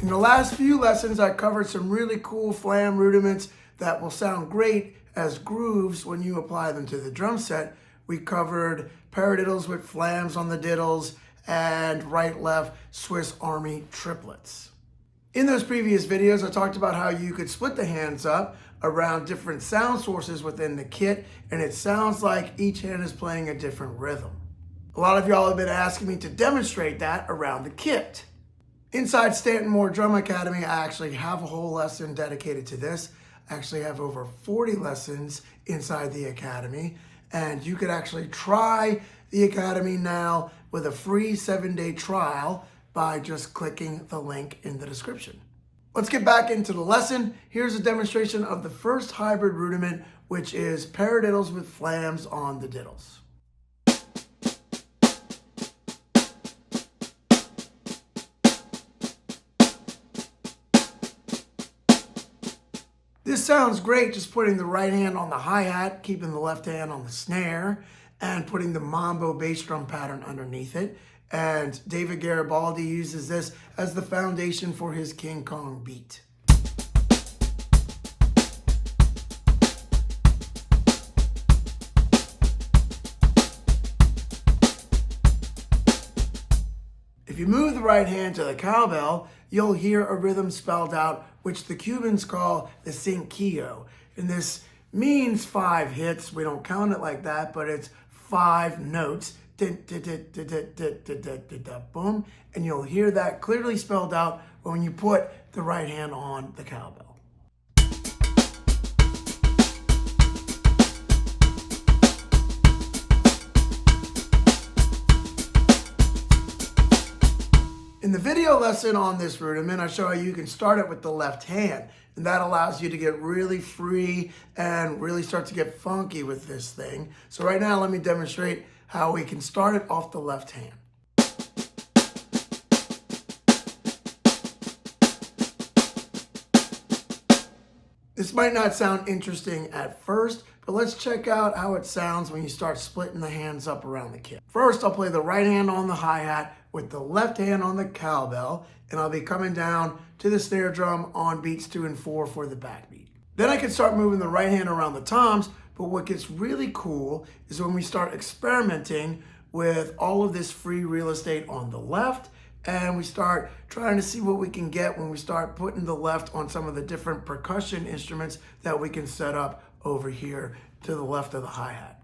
In the last few lessons, I covered some really cool flam rudiments that will sound great as grooves when you apply them to the drum set. We covered paradiddles with flams on the diddles and right-left Swiss Army triplets. In those previous videos, I talked about how you could split the hands up around different sound sources within the kit, and it sounds like each hand is playing a different rhythm. A lot of y'all have been asking me to demonstrate that around the kit. Inside Stanton Moore Drum Academy, I actually have a whole lesson dedicated to this. I actually have over 40 lessons inside the academy, and you could actually try the academy now with a free 7-day trial by just clicking the link in the description. Let's get back into the lesson. Here's a demonstration of the first hybrid rudiment, which is paradiddles with flams on the diddles. This sounds great just putting the right hand on the hi-hat, keeping the left hand on the snare, and putting the mambo bass drum pattern underneath it. And David Garibaldi uses this as the foundation for his King Kong beat. If you move the right hand to the cowbell, you'll hear a rhythm spelled out, which the Cubans call the cinquillo. And this means 5 hits. We don't count it like that, but it's 5 notes. Boom. And you'll hear that clearly spelled out when you put the right hand on the cowbell. In the video lesson on this rudiment, I show how you can start it with the left hand, and that allows you to get really free and really start to get funky with this thing. So right now, let me demonstrate how we can start it off the left hand. This might not sound interesting at first, but let's check out how it sounds when you start splitting the hands up around the kit. First, I'll play the right hand on the hi-hat with the left hand on the cowbell, and I'll be coming down to the snare drum on beats 2 and 4 for the backbeat. Then I can start moving the right hand around the toms, but what gets really cool is when we start experimenting with all of this free real estate on the left, and we start trying to see what we can get when we start putting the left on some of the different percussion instruments that we can set up over here to the left of the hi-hat.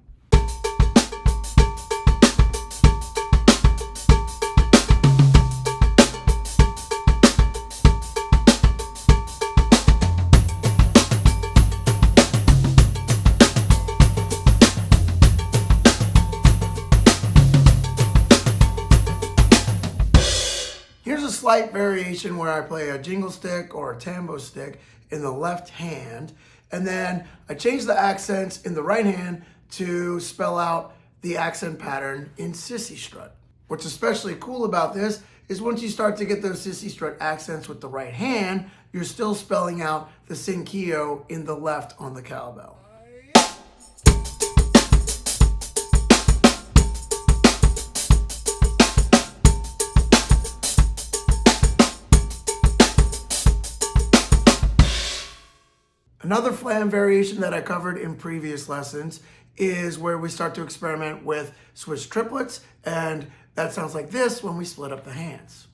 Here's a slight variation where I play a jingle stick or a tambo stick in the left hand, and then I change the accents in the right hand to spell out the accent pattern in sissy strut. What's especially cool about this is once you start to get those sissy strut accents with the right hand, you're still spelling out the cinquillo in the left on the cowbell. Another flam variation that I covered in previous lessons is where we start to experiment with Swiss triplets, and that sounds like this when we split up the hands.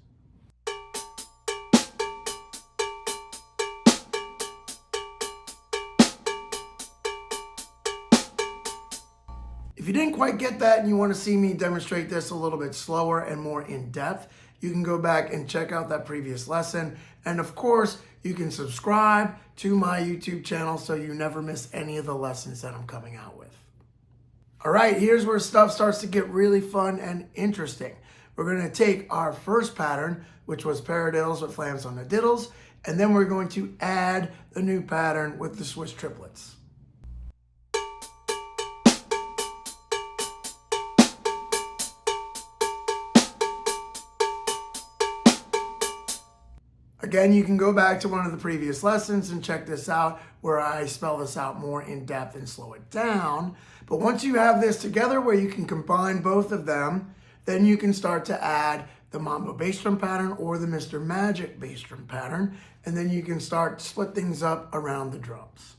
If you didn't quite get that and you want to see me demonstrate this a little bit slower and more in depth, you can go back and check out that previous lesson. And of course, you can subscribe to my YouTube channel so you never miss any of the lessons that I'm coming out with. All right, here's where stuff starts to get really fun and interesting. We're going to take our first pattern, which was paradiddles with flams on the diddles, and then we're going to add the new pattern with the Swiss triplets. Again, you can go back to one of the previous lessons and check this out where I spell this out more in depth and slow it down. But once you have this together where you can combine both of them, then you can start to add the Mambo bass drum pattern or the Mr. Magic bass drum pattern, and then you can start to split things up around the drums.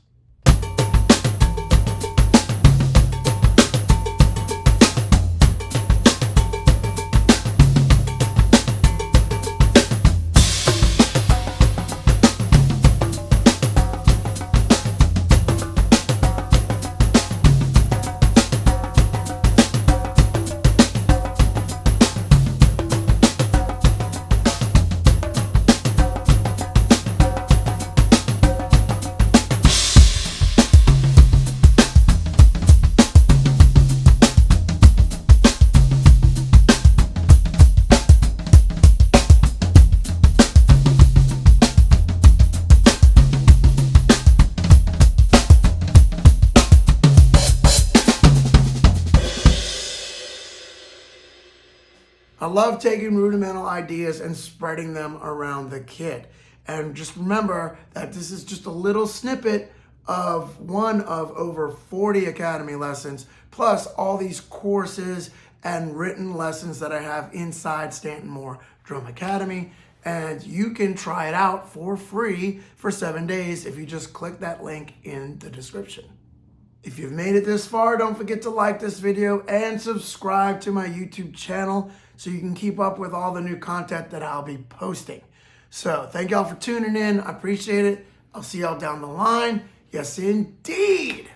I love taking rudimental ideas and spreading them around the kit. And just remember that this is just a little snippet of one of over 40 Academy lessons, plus all these courses and written lessons that I have inside Stanton Moore Drum Academy. And you can try it out for free for 7 days if you just click that link in the description. If you've made it this far, don't forget to like this video and subscribe to my YouTube channel so you can keep up with all the new content that I'll be posting. So thank y'all for tuning in. I appreciate it. I'll see y'all down the line. Yes, indeed.